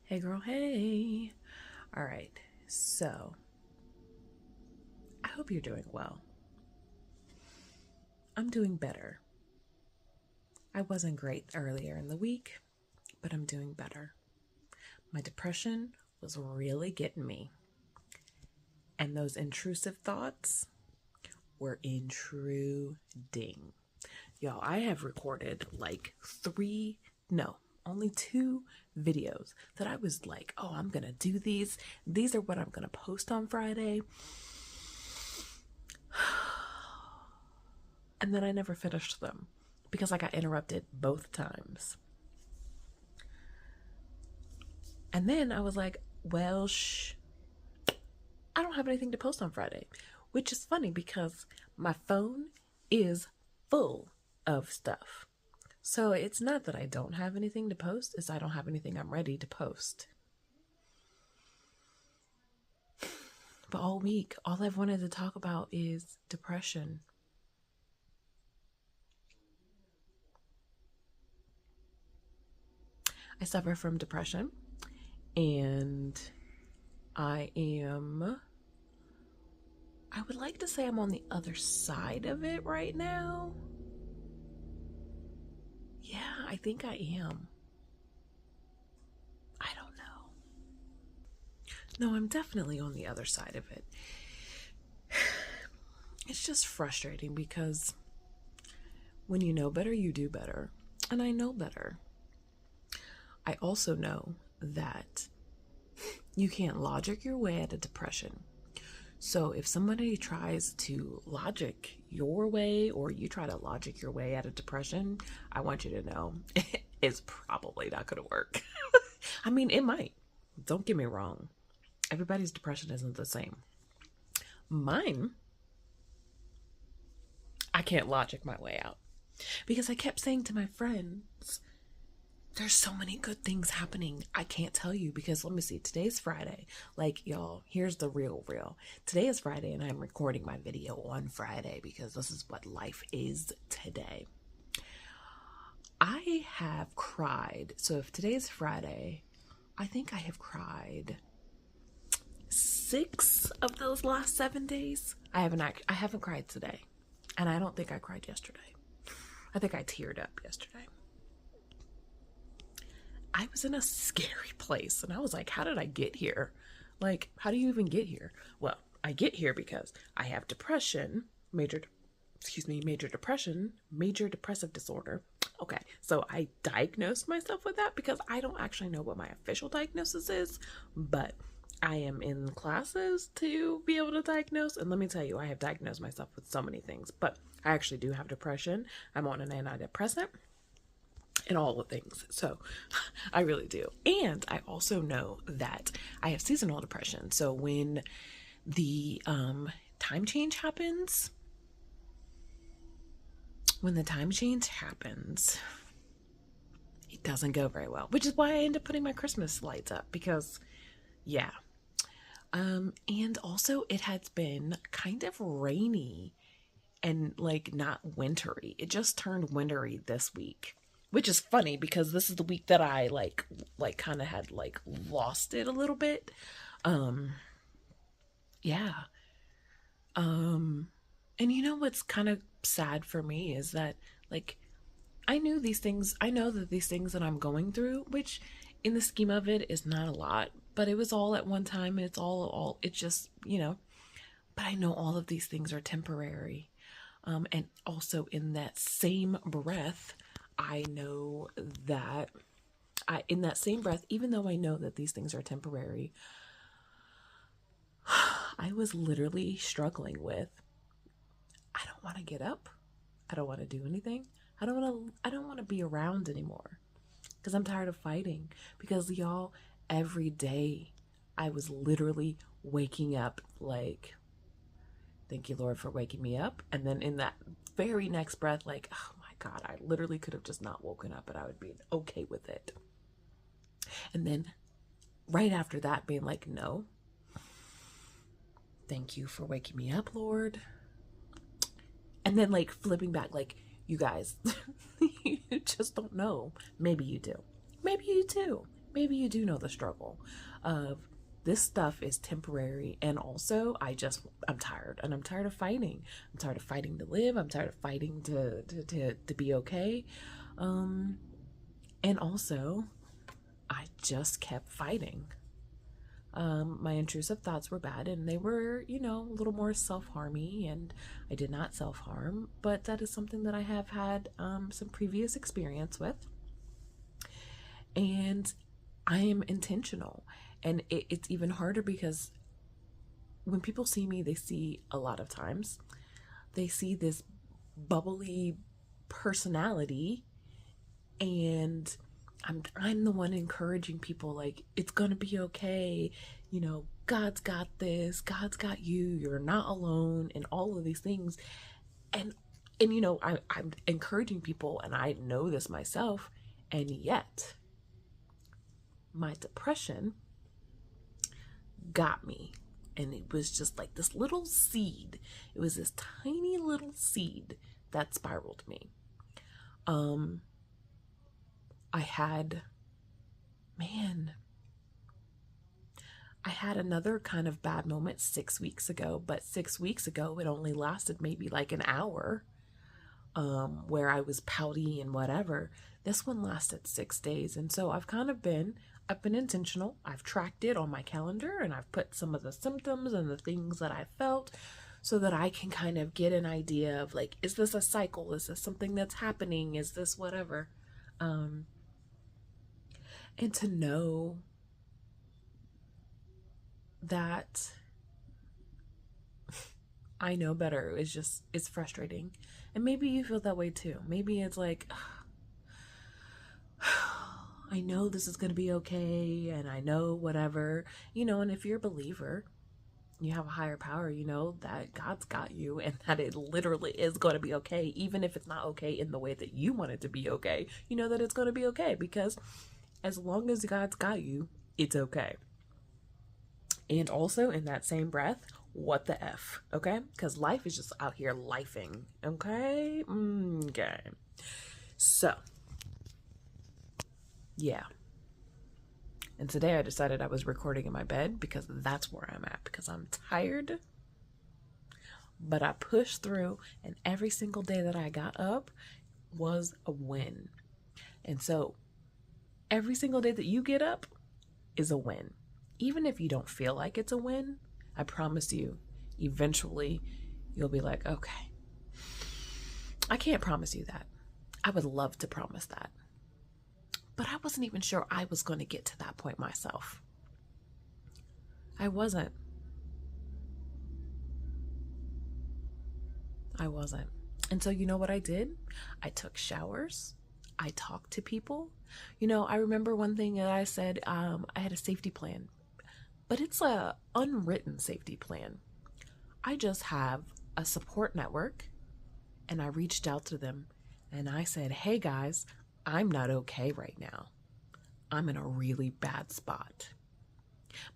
Hey girl, hey. All right, so I hope you're doing well. I'm doing better. I wasn't great earlier in the week, but I'm doing better. My depression was really getting me, and those intrusive thoughts were intruding. Y'all, I have recorded like only two videos that I was like, oh, I'm gonna do these. These are what I'm gonna post on Friday. And then I never finished them because I got interrupted both times. And then I was like, well, I don't have anything to post on Friday, which is funny because my phone is full of stuff. So it's not that I don't have anything to post, it's I don't have anything I'm ready to post. But all week, all I've wanted to talk about is depression. I suffer from depression, and I would like to say I'm on the other side of it right now. Yeah, I think I am. I don't know. No, I'm definitely on the other side of it. It's just frustrating because when you know better, you do better. And I know better. I also know that you can't logic your way out of depression. So if somebody tries to logic your way, or you try to logic your way out of depression, I want you to know it's probably not going to work. I mean, it might. Don't get me wrong. Everybody's depression isn't the same. Mine, I can't logic my way out because I kept saying to my friends, there's so many good things happening. I can't tell you because let me see, today's Friday. Like, y'all, here's the real. Today is Friday and I'm recording my video on Friday because this is what life is today. I have cried. So if today's Friday, I think I have cried 6 of those last 7 days. I haven't cried today. And I don't think I cried yesterday. I think I teared up yesterday. I was in a scary place and I was like, how did I get here? Like, how do you even get here? Well, I get here because I have depression, major depression, major depressive disorder. Okay, so I diagnosed myself with that because I don't actually know what my official diagnosis is, but I am in classes to be able to diagnose. And let me tell you, I have diagnosed myself with so many things, but I actually do have depression. I'm on an antidepressant and all the things. So I really do. And I also know that I have seasonal depression. So when the time change happens, it doesn't go very well, which is why I end up putting my Christmas lights up because, yeah. And also it has been kind of rainy and like not wintry. It just turned wintry this week, which is funny because this is the week that I like kind of had like lost it a little bit. Yeah. And you know what's kind of sad for me is that like I know that these things that I'm going through, which in the scheme of it is not a lot, but it was all at one time and it's just, but I know all of these things are temporary. And also in that same breath, I know that in that same breath, even though I know that these things are temporary, I was literally struggling with, I don't want to get up. I don't want to do anything. I don't want to be around anymore because I'm tired of fighting. Because y'all, every day I was literally waking up like, thank you, Lord, for waking me up. And then in that very next breath, like, oh my God, I literally could have just not woken up and I would be okay with it. And then right after that, being like, no, thank you for waking me up, Lord. And then like flipping back, like, you guys, you just don't know. Maybe you do. Maybe you do. maybe you do know the struggle of this stuff is temporary, and also I'm tired, and I'm tired of fighting. I'm tired of fighting to live. I'm tired of fighting to be okay. And also I just kept fighting. My intrusive thoughts were bad, and they were, a little more self-harmy, and I did not self-harm, but that is something that I have had some previous experience with. And I am intentional. And it's even harder because when people see me, they see a lot of times, they see this bubbly personality, and I'm the one encouraging people, like, it's gonna be okay, God's got this, God's got you, you're not alone, and all of these things. And I'm encouraging people, and I know this myself, and yet my depression got me. And it was just like this little seed. It was this tiny little seed that spiraled me. I had another kind of bad moment 6 weeks ago, but 6 weeks ago it only lasted maybe like an hour, where I was pouty and whatever. This one lasted 6 days. And so I've been intentional. I've tracked it on my calendar, and I've put some of the symptoms and the things that I felt so that I can kind of get an idea of, like, is this a cycle? Is this something that's happening? Is this whatever? And to know that I know better it's frustrating. And maybe you feel that way too. Maybe it's like, I know this is going to be okay, and I know whatever, and if you're a believer, you have a higher power, that God's got you, and that it literally is going to be okay, even if it's not okay in the way that you want it to be okay, that it's going to be okay, because as long as God's got you, it's okay. And also, in that same breath, what the F, okay? Because life is just out here lifing, okay? Okay. So, yeah. And today I decided I was recording in my bed because that's where I'm at, because I'm tired. But I pushed through, and every single day that I got up was a win. And so every single day that you get up is a win. Even if you don't feel like it's a win, I promise you, eventually you'll be like, okay. I can't promise you that. I would love to promise that. But I wasn't even sure I was going to get to that point myself. I wasn't. And so you know what I did? I took showers. I talked to people. I remember one thing that I said, I had a safety plan, but it's a unwritten safety plan. I just have a support network, and I reached out to them and I said, hey guys, I'm not okay right now. I'm in a really bad spot.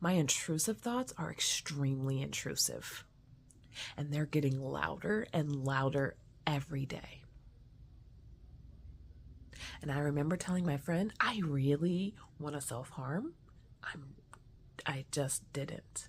My intrusive thoughts are extremely intrusive, and they're getting louder and louder every day. And I remember telling my friend, I really want to self-harm. I just didn't.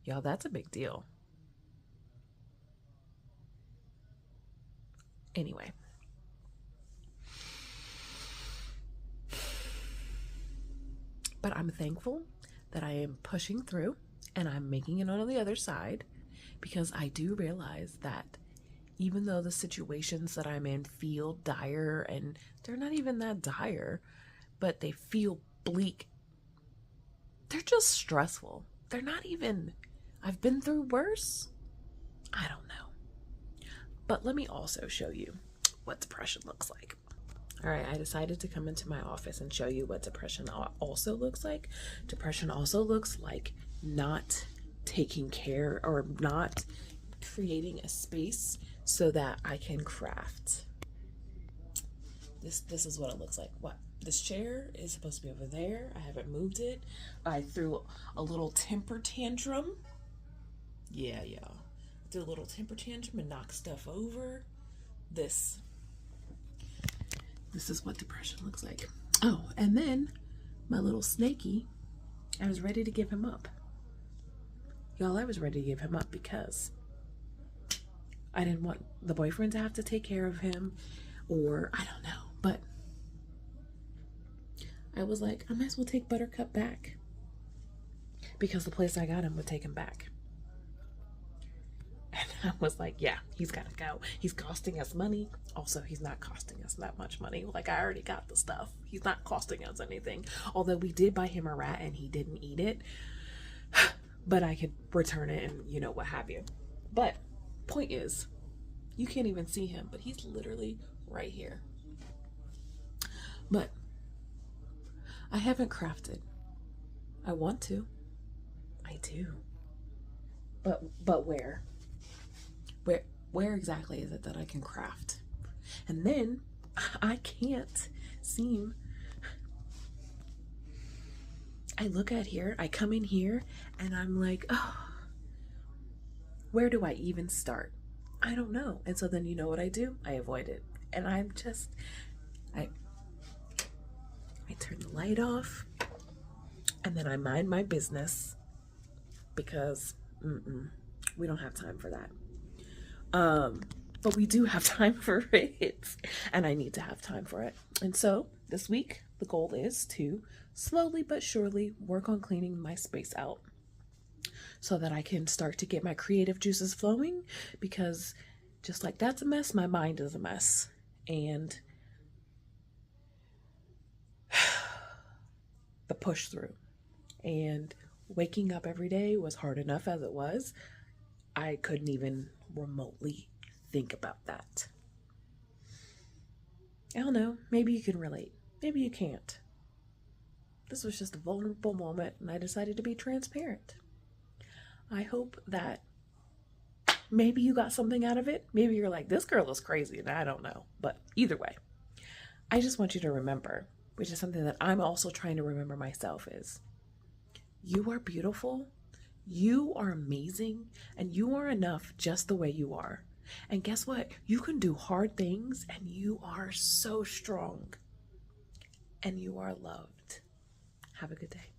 Y'all, that's a big deal. Anyway. But I'm thankful that I am pushing through, and I'm making it on the other side, because I do realize that even though the situations that I'm in feel dire, and they're not even that dire, but they feel bleak, they're just stressful. They're not even, I've been through worse. I don't know. But let me also show you what depression looks like. All right, I decided to come into my office and show you what depression also looks like. Depression also looks like not taking care, or not creating a space so that I can craft. This is what it looks like. What? This chair is supposed to be over there. I haven't moved it. I threw a little temper tantrum. Yeah. Threw a little temper tantrum and knocked stuff over. This is what depression looks like. Oh, and then my little snaky, I was ready to give him up. Y'all, I was ready to give him up because I didn't want the boyfriend to have to take care of him, or I don't know, but I was like, I might as well take Buttercup back because the place I got him would take him back. And I was like, yeah, he's got to go. He's costing us money. Also, he's not costing us that much money. Like, I already got the stuff. He's not costing us anything. Although we did buy him a rat and he didn't eat it. But I could return it and, you know, what have you. But point is, you can't even see him, but he's literally right here. But I haven't crafted. I want to. I do. But where? Where exactly is it that I can craft? And then I can't seem. I look at here, I come in here, and I'm like, oh, where do I even start? I don't know. And so then you know what I do? I avoid it. And I'm just, I turn the light off, and then I mind my business because we don't have time for that. But we do have time for it, and I need to have time for it. And so this week, the goal is to slowly but surely work on cleaning my space out so that I can start to get my creative juices flowing, because just like that's a mess, my mind is a mess. And the push through and waking up every day was hard enough as it was. I couldn't even remotely think about that. I don't know. Maybe you can relate. Maybe you can't. This was just a vulnerable moment, and I decided to be transparent. I hope that maybe you got something out of it. Maybe you're like, this girl is crazy, and I don't know. But either way, I just want you to remember, which is something that I'm also trying to remember myself, is you are beautiful. You are amazing, and you are enough just the way you are. And guess what? You can do hard things, and you are so strong, and you are loved. Have a good day.